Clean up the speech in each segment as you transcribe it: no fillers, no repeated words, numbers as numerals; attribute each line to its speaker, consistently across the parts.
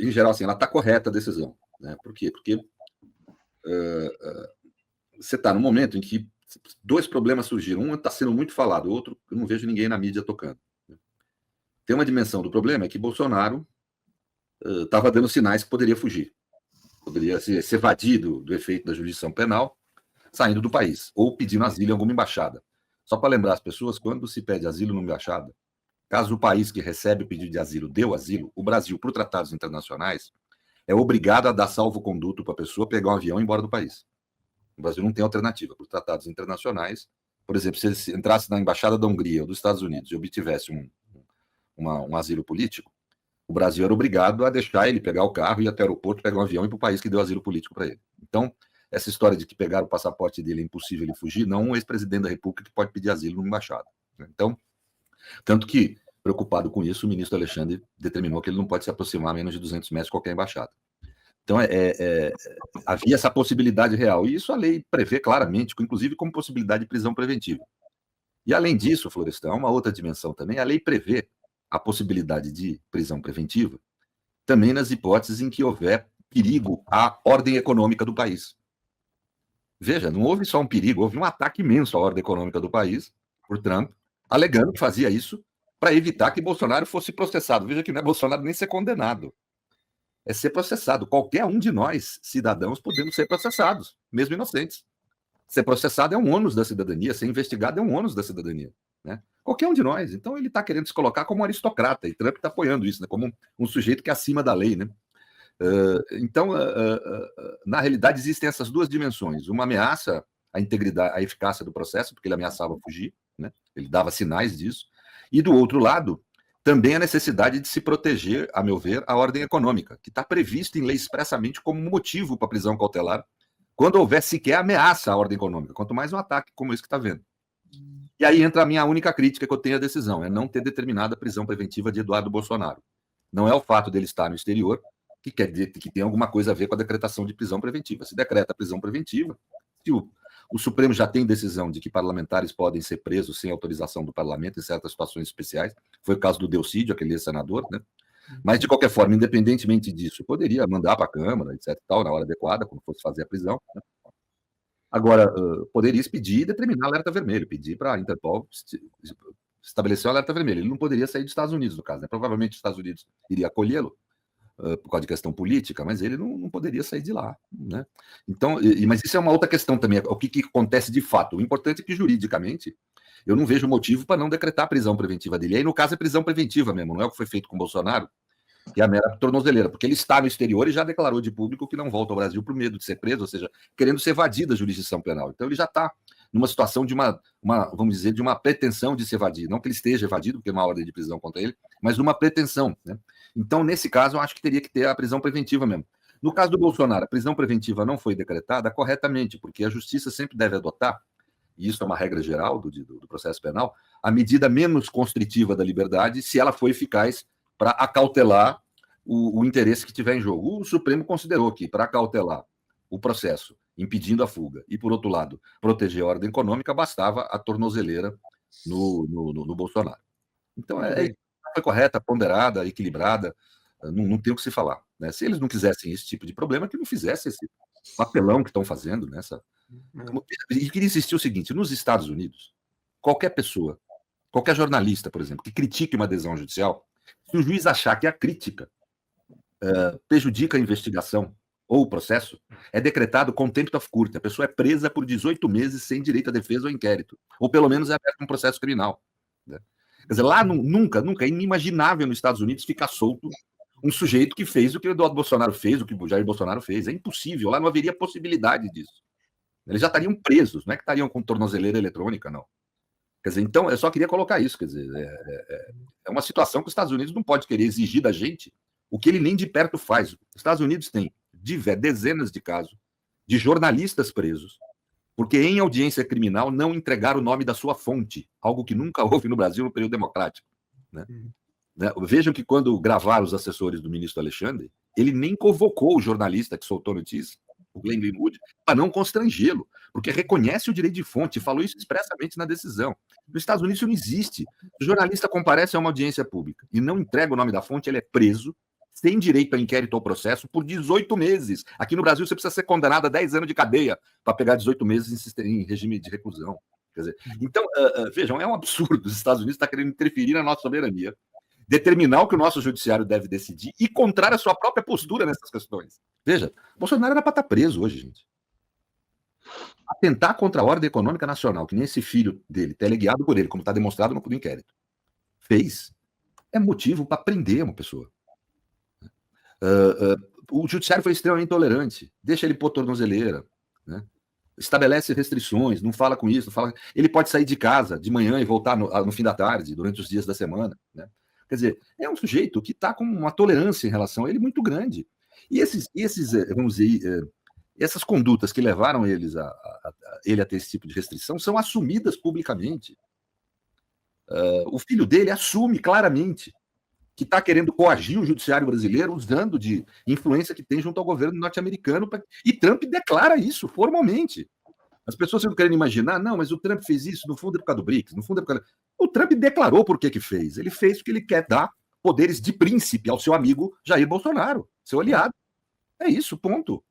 Speaker 1: em geral, assim, ela está correta a decisão. Né? Por quê? Porque você está no momento em que dois problemas surgiram. Um está sendo muito falado, o outro eu não vejo ninguém na mídia tocando. Tem uma dimensão do problema, é que Bolsonaro estava dando sinais que poderia fugir. Poderia se evadir do efeito da jurisdição penal, saindo do país, ou pedindo asilo em alguma embaixada. Só para lembrar as pessoas, quando se pede asilo numa embaixada, caso o país que recebe o pedido de asilo deu asilo, o Brasil, por tratados internacionais, é obrigado a dar salvo-conduto para a pessoa pegar um avião e ir embora do país. O Brasil não tem alternativa. Por tratados internacionais, por exemplo, se ele entrasse na embaixada da Hungria ou dos Estados Unidos e obtivesse um asilo político, o Brasil era obrigado a deixar ele pegar o carro, ir até o aeroporto, pegar um avião e ir para o país que deu asilo político para ele. Então, essa história de que pegar o passaporte dele é impossível ele fugir, não um ex-presidente da República que pode pedir asilo numa embaixada. Então, tanto que, preocupado com isso, o ministro Alexandre determinou que ele não pode se aproximar a menos de 200 metros de qualquer embaixada. Então, havia essa possibilidade real. E isso a lei prevê claramente, inclusive como possibilidade de prisão preventiva. E, além disso, Florestan, uma outra dimensão também, a lei prevê a possibilidade de prisão preventiva também nas hipóteses em que houver perigo à ordem econômica do país. Veja, não houve só um perigo, houve um ataque imenso à ordem econômica do país por Trump, alegando que fazia isso para evitar que Bolsonaro fosse processado. Veja que não é Bolsonaro nem ser condenado, é ser processado. Qualquer um de nós, cidadãos, podemos ser processados, mesmo inocentes. Ser processado é um ônus da cidadania, ser investigado é um ônus da cidadania. Né? Qualquer um de nós. Então ele está querendo se colocar como um aristocrata, e Trump está apoiando isso, né? Como um sujeito que é acima da lei. Né? Então, na realidade, existem essas duas dimensões. Uma ameaça à integridade, à eficácia do processo, porque ele ameaçava fugir, né? Ele dava sinais disso. E, do outro lado, também a necessidade de se proteger, a meu ver, a ordem econômica, que está prevista em lei expressamente como motivo para a prisão cautelar, quando houver sequer ameaça à ordem econômica, quanto mais um ataque como esse que está vendo. E aí entra a minha única crítica que eu tenho à decisão, é não ter determinado a prisão preventiva de Eduardo Bolsonaro. Não é o fato dele estar no exterior que quer dizer que tem alguma coisa a ver com a decretação de prisão preventiva. Se decreta a prisão preventiva, se o Supremo já tem decisão de que parlamentares podem ser presos sem autorização do parlamento em certas situações especiais, foi o caso do Delcídio, aquele senador, né? Mas, de qualquer forma, independentemente disso, poderia mandar para a Câmara, etc., tal, na hora adequada, quando fosse fazer a prisão. Né? Agora, poderia pedir e determinar alerta vermelho, pedir para a Interpol estabelecer o alerta vermelho. Ele não poderia sair dos Estados Unidos, no caso. Né? Provavelmente os Estados Unidos iria acolhê-lo, por causa de questão política, mas ele não poderia sair de lá. Né? Então, mas isso é uma outra questão também, o que acontece de fato. O importante é que, juridicamente, eu não vejo motivo para não decretar a prisão preventiva dele. E aí, no caso, é prisão preventiva mesmo, não é o que foi feito com o Bolsonaro, que é a mera tornozeleira, porque ele está no exterior e já declarou de público que não volta ao Brasil por medo de ser preso, ou seja, querendo ser evadido da jurisdição penal. Então, ele já está numa situação de vamos dizer, de uma pretensão de se evadir. Não que ele esteja evadido, porque é uma ordem de prisão contra ele, mas numa pretensão. Né? Então, nesse caso, eu acho que teria que ter a prisão preventiva mesmo. No caso do Bolsonaro, a prisão preventiva não foi decretada corretamente, porque a justiça sempre deve adotar, e isso é uma regra geral do processo penal, a medida menos constritiva da liberdade, se ela for eficaz para acautelar o interesse que tiver em jogo. O Supremo considerou que, para acautelar o processo, impedindo a fuga, e, por outro lado, proteger a ordem econômica, bastava a tornozeleira no Bolsonaro. Então, foi correta, ponderada, equilibrada, não tem o que se falar. Né? Se eles não quisessem esse tipo de problema, que não fizessem esse papelão que estão fazendo nessa. E queria insistir o seguinte: nos Estados Unidos, qualquer pessoa, qualquer jornalista, por exemplo, que critique uma decisão judicial, se o juiz achar que a crítica prejudica a investigação ou o processo, é decretado contempt of court. A pessoa é presa por 18 meses sem direito à defesa ou inquérito. Ou pelo menos é aberto um processo criminal. Né? Quer dizer, lá nunca, é inimaginável nos Estados Unidos ficar solto um sujeito que fez o que o Eduardo Bolsonaro fez, o que o Jair Bolsonaro fez. É impossível, lá não haveria possibilidade disso. Eles já estariam presos, não é que estariam com tornozeleira eletrônica, não. Quer dizer, então, eu só queria colocar isso, quer dizer, é uma situação que os Estados Unidos não pode querer exigir da gente o que ele nem de perto faz. Os Estados Unidos têm dezenas de casos de jornalistas presos, porque em audiência criminal não entregaram o nome da sua fonte, algo que nunca houve no Brasil no período democrático. Né? Vejam que quando gravaram os assessores do ministro Alexandre, ele nem convocou o jornalista que soltou a notícia, o Glenn Greenwood, para não constrangê-lo, porque reconhece o direito de fonte, falou isso expressamente na decisão. Nos Estados Unidos isso não existe. O jornalista comparece a uma audiência pública e não entrega o nome da fonte, ele é preso, sem direito a inquérito ou processo por 18 meses. Aqui no Brasil, você precisa ser condenado a 10 anos de cadeia para pegar 18 meses em regime de reclusão. Quer dizer, então, vejam, é um absurdo. Os Estados Unidos estão querendo interferir na nossa soberania, determinar o que o nosso judiciário deve decidir e contrário à sua própria postura nessas questões. Veja, Bolsonaro era para estar preso hoje, gente. Atentar contra a ordem econômica nacional, que nem esse filho dele, teleguiado por ele, como está demonstrado no inquérito, fez, é motivo para prender uma pessoa. O judiciário foi extremamente intolerante, deixa ele pôr tornozeleira, né? Estabelece restrições, não fala com isso, não fala... Ele pode sair de casa de manhã e voltar no fim da tarde, durante os dias da semana, né? Quer dizer, é um sujeito que está com uma tolerância em relação a ele muito grande. E vamos dizer, essas condutas que levaram ele a ter esse tipo de restrição são assumidas publicamente. O filho dele assume claramente que está querendo coagir o judiciário brasileiro usando de influência que tem junto ao governo norte-americano. E Trump declara isso formalmente. As pessoas ficam querendo imaginar, não, mas o Trump fez isso, no fundo é por causa do BRICS, no fundo é por causa... O Trump declarou por que fez. Ele fez porque ele quer dar poderes de príncipe ao seu amigo Jair Bolsonaro, seu aliado. É isso, ponto.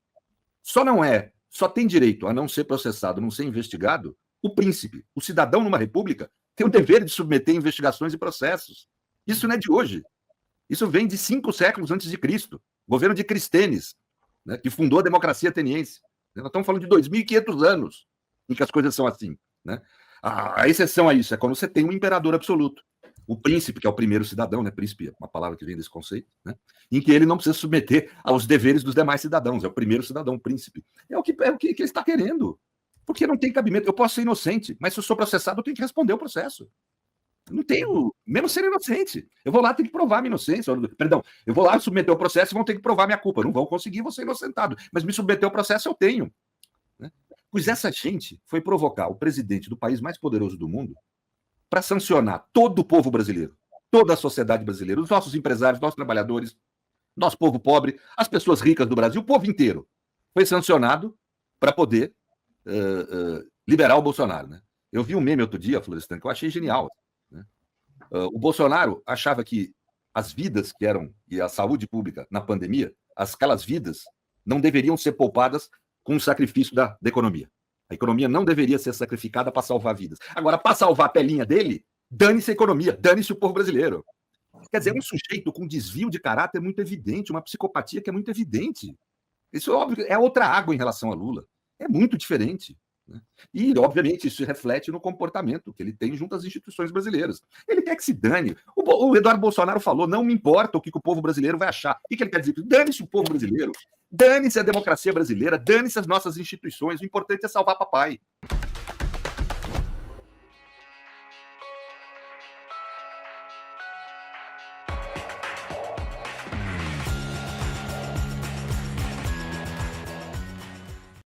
Speaker 1: Só tem direito a não ser processado, não ser investigado, o príncipe. O cidadão numa república tem o dever de submeter investigações e processos. Isso não é de hoje. Isso vem de 5 séculos antes de Cristo. Governo de Cristênes, né, que fundou a democracia ateniense. Nós estamos falando de 2.500 anos em que as coisas são assim, né? A exceção a isso é quando você tem um imperador absoluto. O príncipe, que é o primeiro cidadão, né? Príncipe é uma palavra que vem desse conceito, né? Em que ele não precisa submeter aos deveres dos demais cidadãos. É o primeiro cidadão, o príncipe. É o que ele está querendo. Porque não tem cabimento. Eu posso ser inocente, mas se eu sou processado, eu tenho que responder o processo. Não tenho, mesmo sendo inocente. Eu vou lá ter que provar minha inocência. Perdão, eu vou lá submeter o processo e vão ter que provar minha culpa. Não vão conseguir, vou ser inocentado. Mas me submeter ao processo eu tenho. Né? Pois essa gente foi provocar o presidente do país mais poderoso do mundo para sancionar todo o povo brasileiro, toda a sociedade brasileira, os nossos empresários, nossos trabalhadores, nosso povo pobre, as pessoas ricas do Brasil, o povo inteiro. Foi sancionado para poder liberar o Bolsonaro. Né? Eu vi um meme outro dia, Florestan, que eu achei genial. O Bolsonaro achava que as vidas que eram, e a saúde pública na pandemia, aquelas vidas não deveriam ser poupadas com o sacrifício da economia. A economia não deveria ser sacrificada para salvar vidas. Agora, para salvar a pelinha dele, dane-se a economia, dane-se o povo brasileiro. Quer dizer, é um sujeito com desvio de caráter muito evidente, uma psicopatia que é muito evidente. Isso, óbvio, é outra água em relação a Lula. É muito diferente. Né? E, obviamente, isso se reflete no comportamento que ele tem junto às instituições brasileiras. Ele quer que se dane. O Eduardo Bolsonaro falou, não me importa o que o povo brasileiro vai achar. O que ele quer dizer? Dane-se o povo brasileiro, dane-se a democracia brasileira, dane-se as nossas instituições, o importante é salvar papai.